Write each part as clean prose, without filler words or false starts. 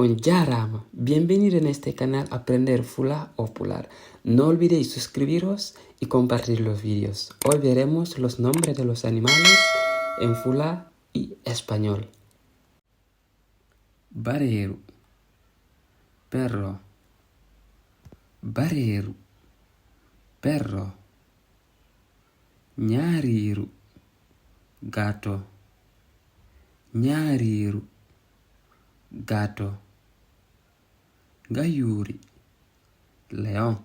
Un jarama. Bienvenido en este canal Aprender Fula o Pular. No olvidéis suscribiros y compartir los vídeos. Hoy veremos los nombres de los animales en Fula y español. Bareru, perro. Bareru, perro. Ñariru, gato. Ñariru, gato. Gayuri, león.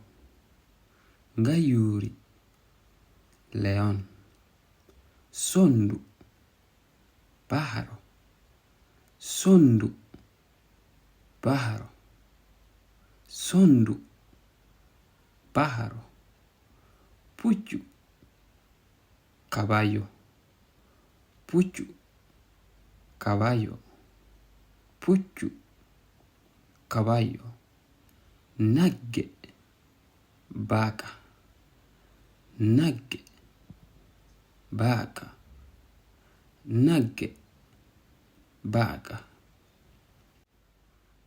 Gayuri, león. Sondu, pájaro. Sondu, pájaro. Sondu, pájaro. Puchu, caballo. Puchu, caballo. Puchu, caballo. Nagge, vaca. Nagge, vaca. Nagge, vaca.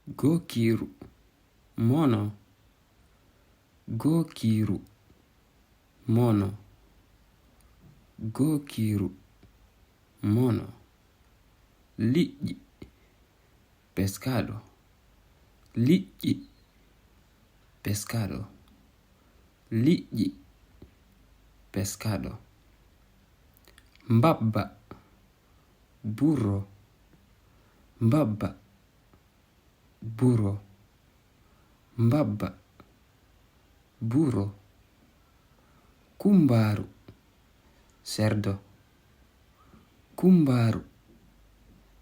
Gokiru, mono. Gokiru, mono. Gokiru, mono. Liƴƴi, pescado. Liƴƴi, pescado. Liƴƴi, pescado. Mbabba, burro. Mbabba, burro. Mbabba, burro. Kumbaru, cerdo. Kumbaru,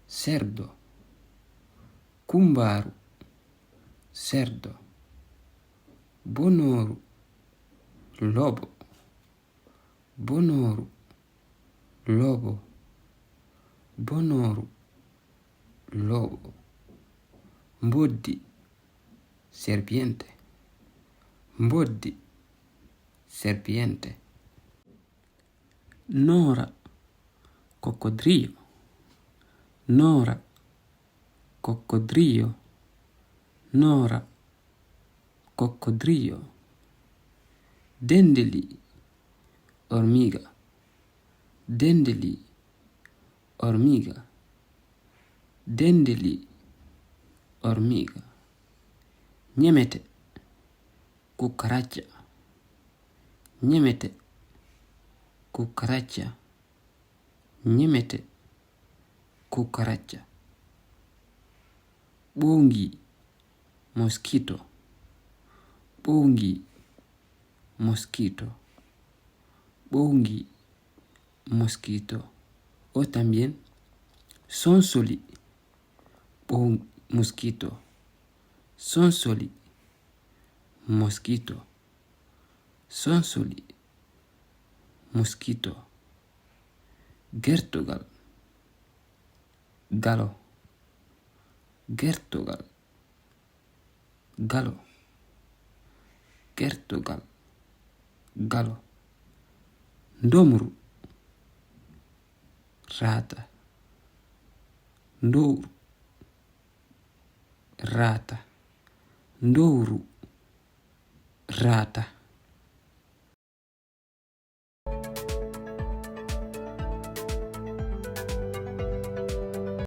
cerdo. Kumbaru, cerdo. Bonoru, lobo. Bonoru, lobo. Bonoru, lobo. Mboddi, serpiente. Mboddi, serpiente. Nora, coccodrillo. Nora, coccodrillo. Nora, coccodrillo. Dendeli, hormiga. Dendeli, hormiga. Dendeli, hormiga. Ñemete, cucaracha. Ñemete, cucaracha. Ñemete, cucaracha. Ɓoongi, mosquito. Ɓoongi, mosquito. Ɓoongi, mosquito. O también sonsoli, mosquito. Sonsoli, mosquito. Sonsoli, mosquito. Gertugal, galo. Gertugal, galo. Gertugal, galo. Ndomru, rata. Ndowru, rata. Ndowru, rata.